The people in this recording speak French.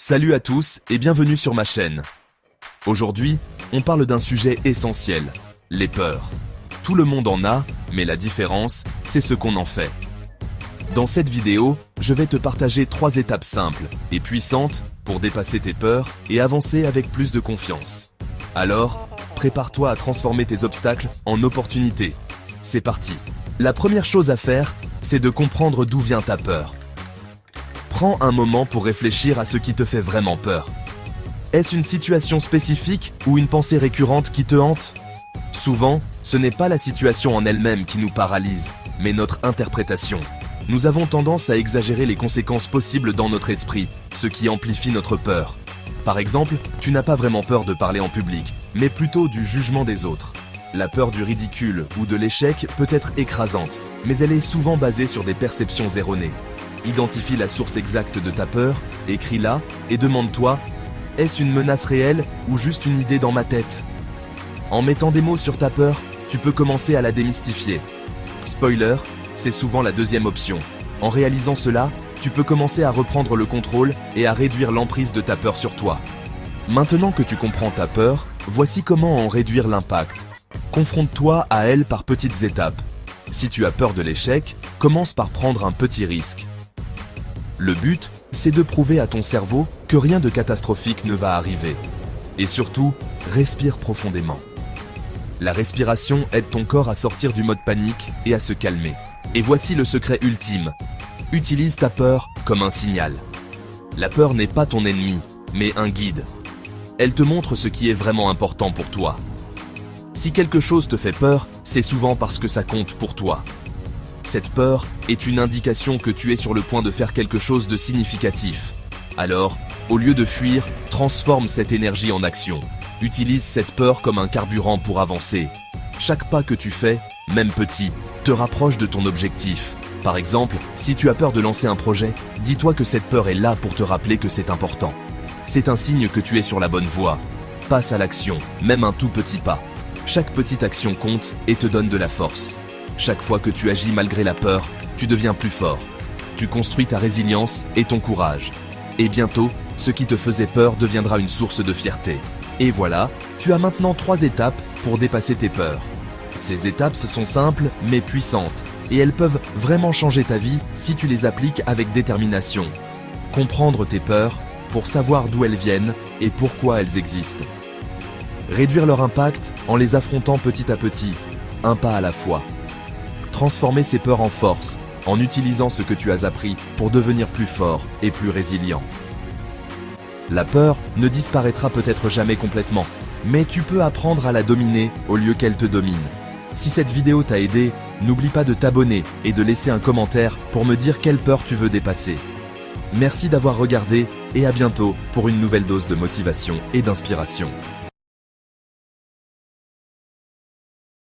Salut à tous et bienvenue sur ma chaîne. Aujourd'hui, on parle d'un sujet essentiel, les peurs. Tout le monde en a, mais la différence, c'est ce qu'on en fait. Dans cette vidéo, je vais te partager 3 étapes simples et puissantes pour dépasser tes peurs et avancer avec plus de confiance. Alors, prépare-toi à transformer tes obstacles en opportunités. C'est parti. La première chose à faire, c'est de comprendre d'où vient ta peur. Prends un moment pour réfléchir à ce qui te fait vraiment peur. Est-ce une situation spécifique ou une pensée récurrente qui te hante? Souvent, ce n'est pas la situation en elle-même qui nous paralyse, mais notre interprétation. Nous avons tendance à exagérer les conséquences possibles dans notre esprit, ce qui amplifie notre peur. Par exemple, tu n'as pas vraiment peur de parler en public, mais plutôt du jugement des autres. La peur du ridicule ou de l'échec peut être écrasante, mais elle est souvent basée sur des perceptions erronées. Identifie la source exacte de ta peur, écris-la et demande-toi, est-ce une menace réelle ou juste une idée dans ma tête? En mettant des mots sur ta peur, tu peux commencer à la démystifier. Spoiler, c'est souvent la deuxième option. En réalisant cela, tu peux commencer à reprendre le contrôle et à réduire l'emprise de ta peur sur toi. Maintenant que tu comprends ta peur, voici comment en réduire l'impact. Confronte-toi à elle par petites étapes. Si tu as peur de l'échec, commence par prendre un petit risque. Le but, c'est de prouver à ton cerveau que rien de catastrophique ne va arriver. Et surtout, respire profondément. La respiration aide ton corps à sortir du mode panique et à se calmer. Et voici le secret ultime. Utilise ta peur comme un signal. La peur n'est pas ton ennemi, mais un guide. Elle te montre ce qui est vraiment important pour toi. Si quelque chose te fait peur, c'est souvent parce que ça compte pour toi. Cette peur est une indication que tu es sur le point de faire quelque chose de significatif. Alors, au lieu de fuir, transforme cette énergie en action. Utilise cette peur comme un carburant pour avancer. Chaque pas que tu fais, même petit, te rapproche de ton objectif. Par exemple, si tu as peur de lancer un projet, dis-toi que cette peur est là pour te rappeler que c'est important. C'est un signe que tu es sur la bonne voie. Passe à l'action, même un tout petit pas. Chaque petite action compte et te donne de la force. Chaque fois que tu agis malgré la peur, tu deviens plus fort. Tu construis ta résilience et ton courage. Et bientôt, ce qui te faisait peur deviendra une source de fierté. Et voilà, tu as maintenant 3 étapes pour dépasser tes peurs. Ces étapes sont simples mais puissantes, et elles peuvent vraiment changer ta vie si tu les appliques avec détermination. Comprendre tes peurs pour savoir d'où elles viennent et pourquoi elles existent. Réduire leur impact en les affrontant petit à petit, un pas à la fois. Transformer ces peurs en force, en utilisant ce que tu as appris pour devenir plus fort et plus résilient. La peur ne disparaîtra peut-être jamais complètement, mais tu peux apprendre à la dominer au lieu qu'elle te domine. Si cette vidéo t'a aidé, n'oublie pas de t'abonner et de laisser un commentaire pour me dire quelle peur tu veux dépasser. Merci d'avoir regardé et à bientôt pour une nouvelle dose de motivation et d'inspiration.